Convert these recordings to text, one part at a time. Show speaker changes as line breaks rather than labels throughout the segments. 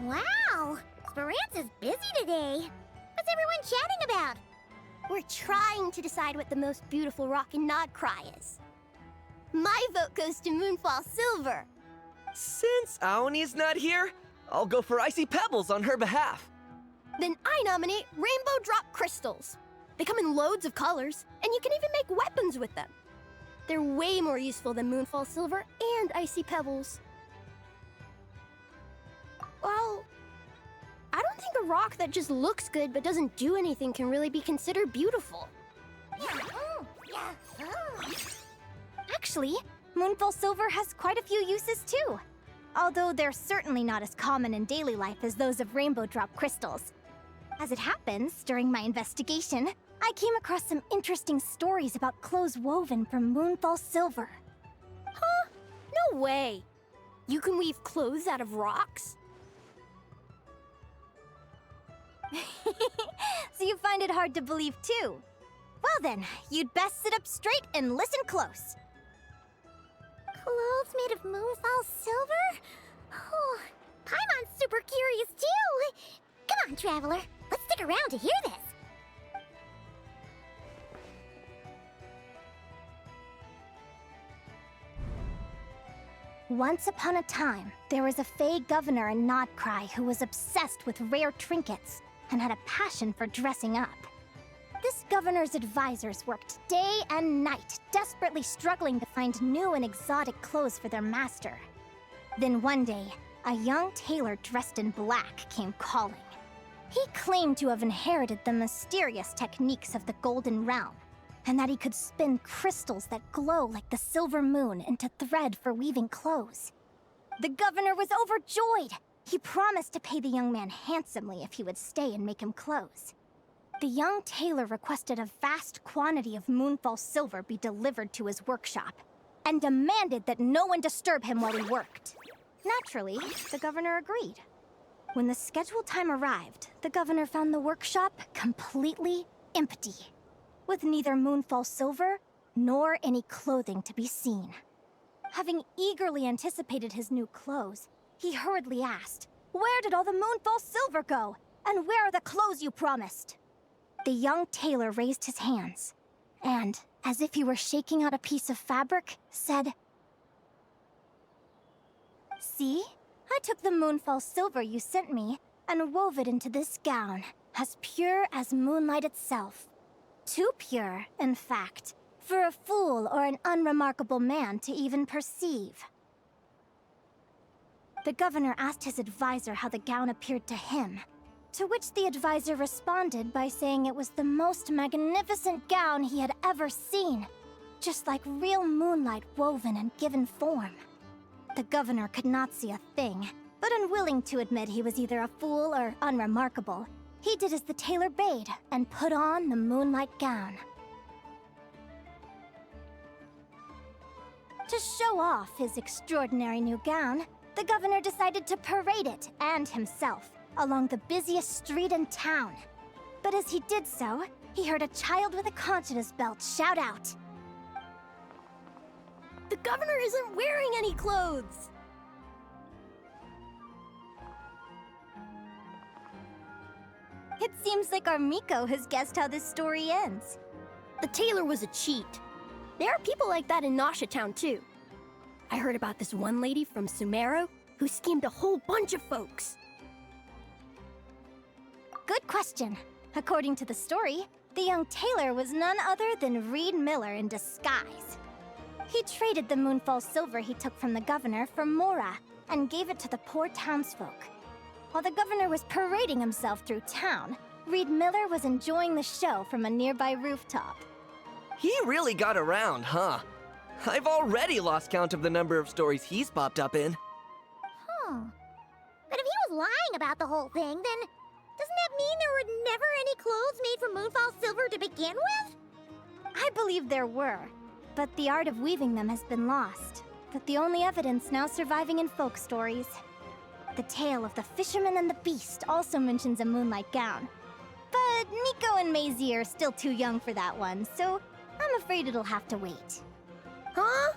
Wow! Speranza's busy today. But everyone chatting about? We're trying to decide what the most beautiful rock in Nod Cry is. My vote goes to Moonfall Silver.
Since Aoni's not here, I'll go for Icy Pebbles on her behalf.
Then I nominate Rainbow Drop Crystals. They come in loads of colors, and you can even make weapons with them. They're way more useful than Moonfall Silver and Icy Pebbles. Well, I don't think a rock that just looks good but doesn't do anything can really be considered beautiful.
Actually, Moonfall Silver has quite a few uses too. Although they're certainly not as common in daily life as those of Rainbow Drop Crystals. As it happens, during my investigation, I came across some interesting stories about clothes woven from Moonfall Silver.
Huh? No way. You can weave clothes out of rocks?
So you find it hard to believe too? Well then, you'd best sit up straight and listen close.
Clothes made of Moonfall Silver? Oh, Paimon's super curious too! Come on, Traveler, let's stick around to hear this.
Once upon a time, there was a Fey governor in Nodcry who was obsessed with rare trinkets and had a passion for dressing up. This governor's advisors worked day and night, desperately struggling to find new and exotic clothes for their master. Then one day, a young tailor dressed in black came calling. He claimed to have inherited the mysterious techniques of the Golden Realm, and that he could spin crystals that glow like the silver moon into thread for weaving clothes. The governor was overjoyed. He promised to pay the young man handsomely if he would stay and make him clothes. The young tailor requested a vast quantity of Moonfall Silver be delivered to his workshop, and demanded that no one disturb him while he worked. Naturally, the governor agreed. When the scheduled time arrived, the governor found the workshop completely empty, with neither Moonfall Silver nor any clothing to be seen. Having eagerly anticipated his new clothes, he hurriedly asked, "Where did all the Moonfall Silver go? And where are the clothes you promised?" The young tailor raised his hands, and, as if he were shaking out a piece of fabric, said, "See? I took the Moonfall Silver you sent me and wove it into this gown, as pure as moonlight itself. Too pure, in fact, for a fool or an unremarkable man to even perceive." The governor asked his advisor how the gown appeared to him, to which the advisor responded by saying it was the most magnificent gown he had ever seen, just like real moonlight woven and given form. The governor could not see a thing, but unwilling to admit he was either a fool or unremarkable, he did as the tailor bade and put on the moonlight gown. To show off his extraordinary new gown, the governor decided to parade it and himself along the busiest street in town. But as he did so, he heard a child with a conch in his belt shout out,
The governor isn't wearing any clothes!
"It seems like our Miko has guessed how this story ends."
The tailor was a cheat. There are people like that in Nasha Town too. I heard about this one lady from Sumeru who schemed a whole bunch of folks.
Good question. According to the story, the young tailor was none other than Reed Miller in disguise. He traded the Moonfall Silver he took from the governor for Mora and gave it to the poor townsfolk. While the governor was parading himself through town, Reed Miller was enjoying the show from a nearby rooftop.
He really got around, huh? I've already lost count of the number of stories he's popped up in.
But if he was lying about the whole thing, then doesn't that mean there were never any clothes made from Moonfall Silver to begin with?
I believe there were, but the art of weaving them has been lost, with the only evidence now surviving in folk stories. The tale of the fisherman and the beast also mentions a moonlight gown. But Nico and Maisie are still too young for that one, so I'm afraid it'll have to wait.
Huh?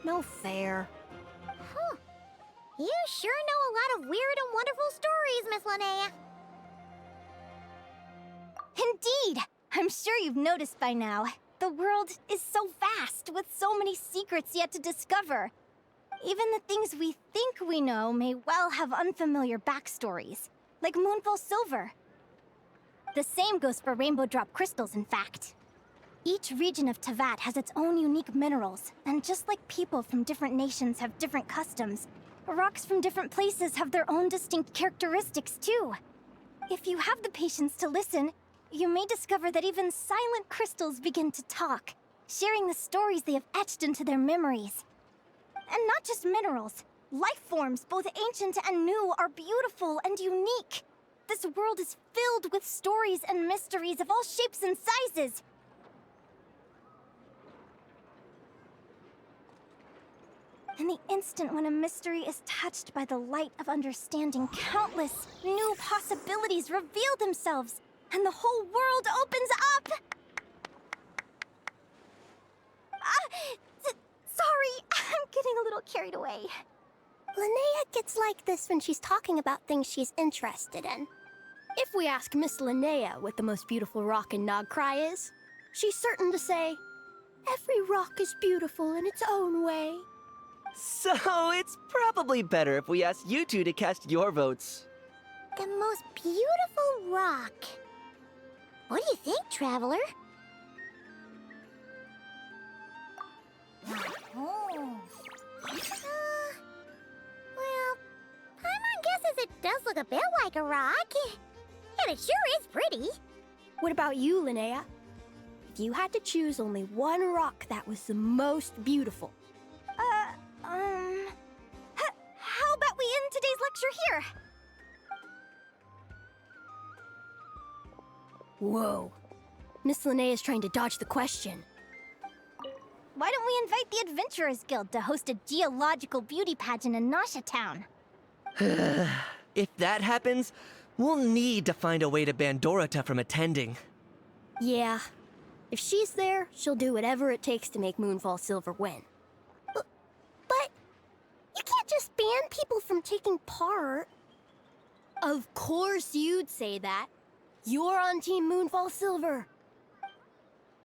No fair.
You sure know a lot of weird and wonderful stories, Miss Linnea.
I'm sure you've noticed by now, the world is so vast with so many secrets yet to discover. Even the things we think we know may well have unfamiliar backstories, like Moonfall Silver. The same goes for Rainbow Drop crystals, in fact. Each region of Tevat has its own unique minerals, and just like people from different nations have different customs, rocks from different places have their own distinct characteristics too. If you have the patience to listen, you may discover that even silent crystals begin to talk, sharing the stories they have etched into their memories. And not just minerals. Life forms, both ancient and new, are beautiful and unique. This world is filled with stories and mysteries of all shapes and sizes. In the instant when a mystery is touched by the light of understanding, countless new possibilities reveal themselves, and the whole world opens up! Sorry, I'm getting a little carried away.
Linnea gets like this when she's talking about things she's interested in. If we ask Miss Linnea what the most beautiful rock in Nagcry is, she's certain to say, "Every rock is beautiful in its own way."
So it's probably better if we ask you two to cast your votes.
The most beautiful rock. What do you think, Traveler? Well, Paimon guesses it does look a bit like a rock. And it sure is pretty.
What about you, Linnea? If you had to choose only one rock that was the most beautiful,
How about we end today's lecture here?
whoa. Miss Linnea is trying to dodge the question.
Why don't we invite the Adventurers Guild to host a geological beauty pageant in Nasha Town?
If that happens, we'll need to find a way to ban Dorota from attending.
Yeah. If she's there, she'll do whatever it takes to make Moonfall Silver win.
But you can't just ban people from taking part.
Of course you'd say that. You're on Team Moonfall Silver.